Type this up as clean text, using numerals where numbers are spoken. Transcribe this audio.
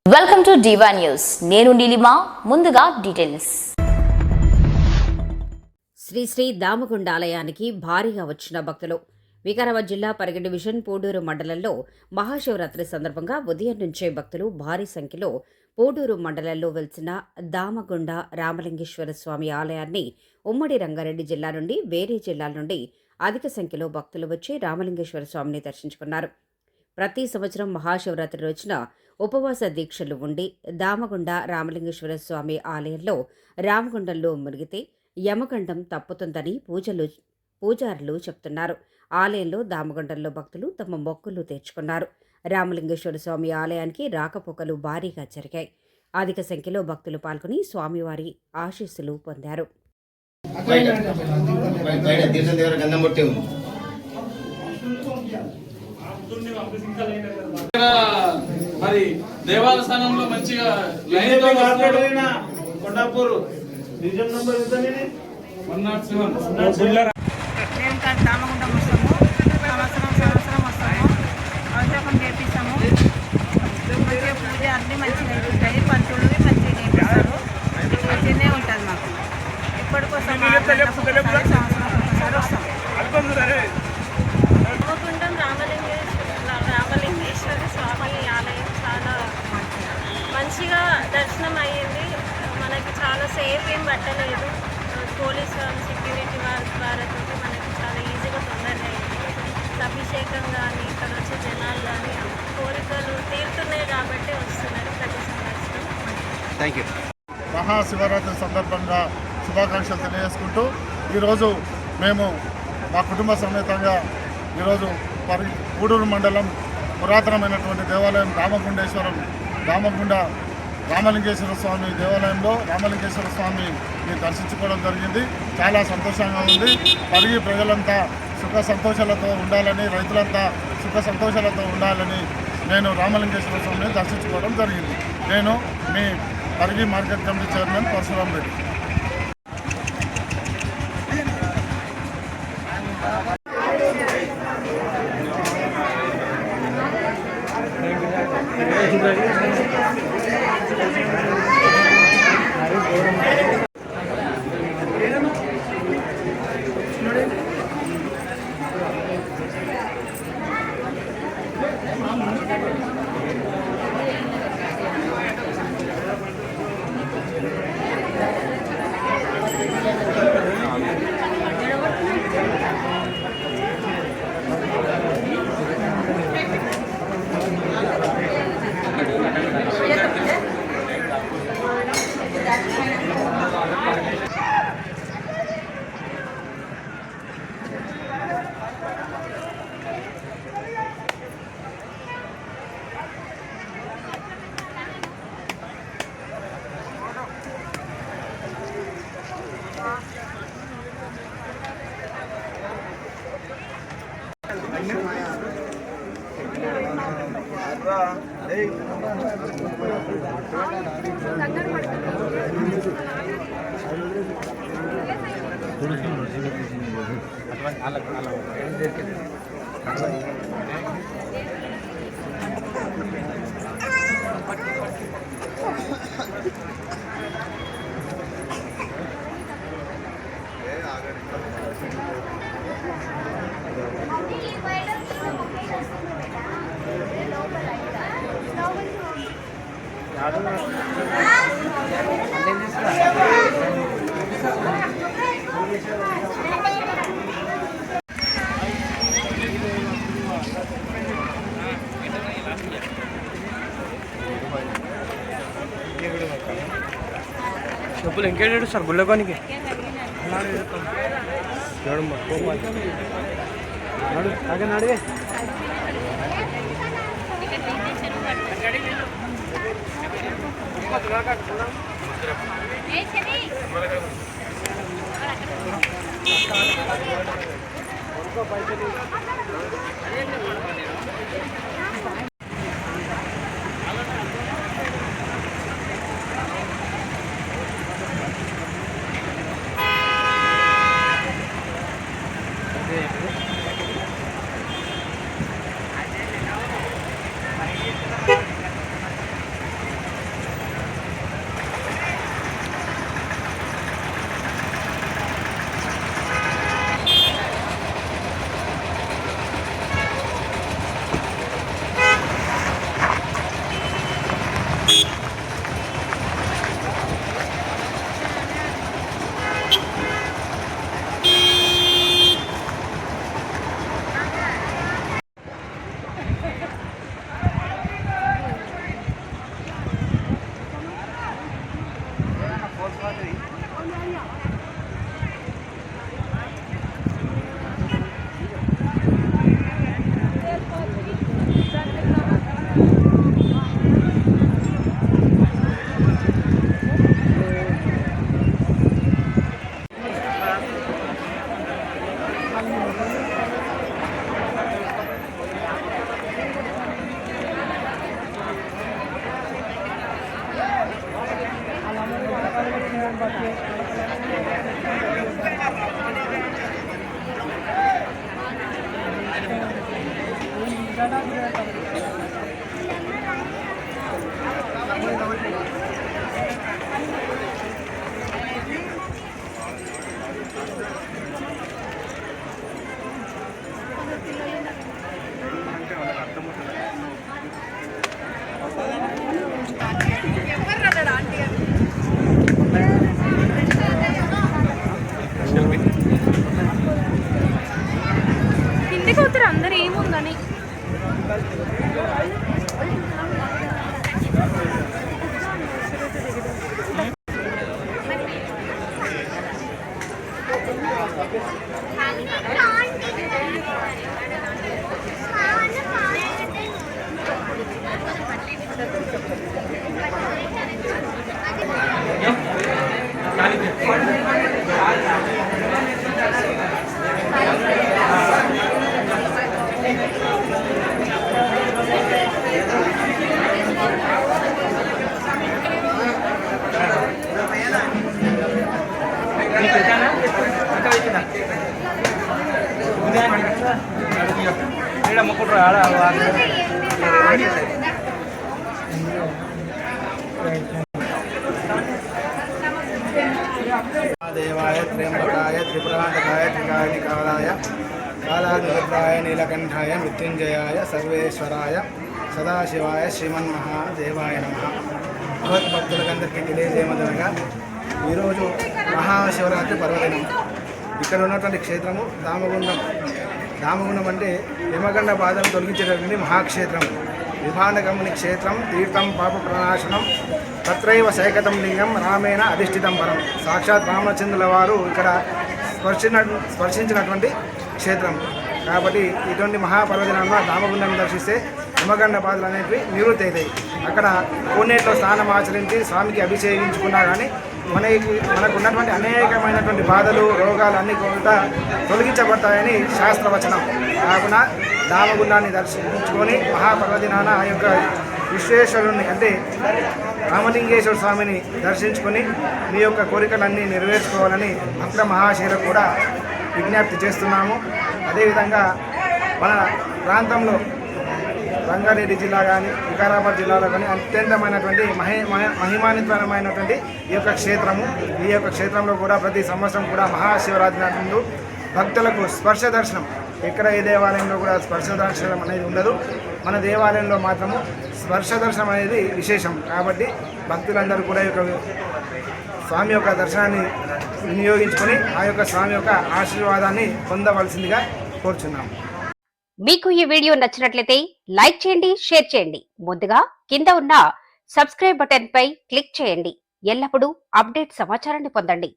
Welcome to డివా news. నేను నీలిమా. ముందుగా details. Shri Shri Damagunda ఆలయానికి భారీగా వచ్చిన భక్తులు. వికారాబాద్ జిల్లా పరిగి డివిజన్ పూడూరు మండలంలో మహాశివరాత్రి సందర్భంగా ఉదయం నుంచే భక్తులు భారీ సంఖ్యలో పూడూరు మండలంలో వెలిసిన దామగుండ రామలింగేశ్వర స్వామి ఆలయాన్ని ఉమ్మడి రంగారెడ్డి జిల్లా నుండి వేరే జిల్లాల నుండి అధిక సంఖ్యలో భక్తులు వచ్చి రామలింగేశ్వర స్వామిని దర్శించుకున్నారు. ప్రతి సంవత్సరం మహాశివరాత్రి రోజున ఉపవాస దీక్షలు ఉండి దామగుండ రామలింగేశ్వర స్వామి ఆలయంలో రామగుండంలో మునిగితే యమగండం తప్పుతుందని పూజారులు చెప్తున్నారు. ఆలయంలో దామగుండంలో భక్తులు తమ మొక్కులు తీర్చుకున్నారు. రామలింగేశ్వర స్వామి ఆలయానికి రాకపోకలు భారీగా జరిగాయి. అధిక సంఖ్యలో భక్తులు పాల్గొని స్వామివారి ఆశీస్సులు పొందారు. మరి దేవాలయంలో మంచిగా కొండాపూర్ డివిజన్ నంబర్ ఎంత? 107. మేము దామగుండం వస్తాము. సంవత్సరం వస్తాము. అభిషేకం చేపిస్తాము. మంచిగా పూజ అన్నీ మంచిగా అయిపోతాయి. పంతులు మంచిగా చేపిస్తారు. మంచిగానే ఉంటుంది మాకు. ఇప్పటికోసం సంవత్సరం వస్తాం. దామగుండం రామలింగేశ్వర స్వామి ఆలయం చాలా మంచిగా దర్శనం అయ్యింది. మనకి చాలా సేఫ్ ఏం పట్టలేదు. పోలీస్ సెక్యూరిటీ వారితో మనకి చాలా ఈజీగా తొందరగా అయింది. అభిషేకం కానీ ఇక్కడ వచ్చే జనాలు కానీ కోరికలు తీరుతున్నాయి కాబట్టి వస్తున్నారు ప్రతి సంవత్సరం. Thank you. మహాశివరాత్రి సందర్భంగా శుభాకాంక్షలు తెలియజేసుకుంటూ ఈరోజు మేము మా కుటుంబ సమేతంగా ఈరోజు పూడూరు మండలం పురాతనమైనటువంటి దేవాలయం దామగుండ రామలింగేశ్వర స్వామి దేవాలయంలో రామలింగేశ్వర స్వామిని దర్శించుకోవడం జరిగింది. చాలా సంతోషంగా ఉంది. పరిగి ప్రజలంతా సుఖ సంతోషాలతో ఉండాలని, రైతులంతా సుఖ సంతోషాలతో ఉండాలని నేను రామలింగేశ్వర స్వామిని దర్శించుకోవడం జరిగింది. నేను మీ Parigi market committee chairman Parashuram Reddy. చెప్పులు ఇంకేడు సార్ గుళ్ళకోనికి నడివే కిందికి పోతారు అందరు ఏముందని. देवाय त्र्यंबकाय त्रिपुरांतकाय त्रिकाग्निकालाय कालाग्निरुद्राय नीलकंठाय मृत्युंजयाय सर्वेश्वराय సదాశివాయ శ్రీమన్మహాదేవాయ నమః. భగవద్భక్తులకందరికీ తెలియజేయమనగా ఈరోజు మహాశివరాత్రి పర్వదినం. ఇక్కడ ఉన్నటువంటి క్షేత్రము దామగుండం. దామగుండం అంటే యమగండ బాధను తొలగించేటటువంటి మహాక్షేత్రం. విభాండకముని క్షేత్రం, తీర్థం పాప ప్రణాశనం, తత్రైవ శైకతం లింగం రామేణ అధిష్ఠితం వరం. సాక్షాత్ రామచంద్రుల వారు ఇక్కడ స్పర్శించినటువంటి క్షేత్రం. కాబట్టి ఇటువంటి మహాపర్వదినాన్న దామగుండాన్ని దర్శిస్తే యమగండ బాధలు అనేవి నివృత్తి అవుతాయి. అక్కడ కోనేటిలో స్నానం ఆచరించి స్వామికి అభిషేకించుకున్నా కానీ మనకు ఉన్నటువంటి అనేకమైనటువంటి బాధలు రోగాలు అన్నీ కూడా తొలగించబడతాయని శాస్త్రవచనం. కావున దామగుండాన్ని దర్శించుకొని మహాపర్వదినాన ఆ యొక్క విశ్వేశ్వరుని అంటే రామలింగేశ్వర స్వామిని దర్శించుకొని మీ యొక్క కోరికలన్నీ నెరవేర్చుకోవాలని భక్త మహాశైలకు కూడా విజ్ఞప్తి చేస్తున్నాము. అదేవిధంగా మన ప్రాంతంలో రంగారెడ్డి జిల్లా కానీ వికారాబాద్ జిల్లాలో కానీ అత్యంతమైనటువంటి మహిమాన్వితమైనటువంటి ఈ యొక్క క్షేత్రము. ఈ యొక్క క్షేత్రంలో కూడా ప్రతి సంవత్సరం కూడా మహాశివరాత్రి నాడు భక్తులకు స్పర్శ దర్శనం, ఎక్కడ ఏ దేవాలయంలో కూడా స్పర్శ దర్శనం అనేది ఉండదు. మన దేవాలయంలో మాత్రము స్పర్శ దర్శనం అనేది విశేషం. కాబట్టి భక్తులందరూ కూడా ఈ యొక్క స్వామి యొక్క దర్శనాన్ని వినియోగించుకొని ఆ యొక్క స్వామి యొక్క ఆశీర్వాదాన్ని పొందవలసిందిగా కోరుచున్నాము. మీకు ఈ వీడియో నచ్చినట్లయితే లైక్ చేయండి, షేర్ చేయండి. ముందుగా కింద ఉన్న సబ్స్క్రైబ్ బటన్ పై క్లిక్ చేయండి. ఎల్లప్పుడూ అప్డేట్ సమాచారాన్ని పొందండి.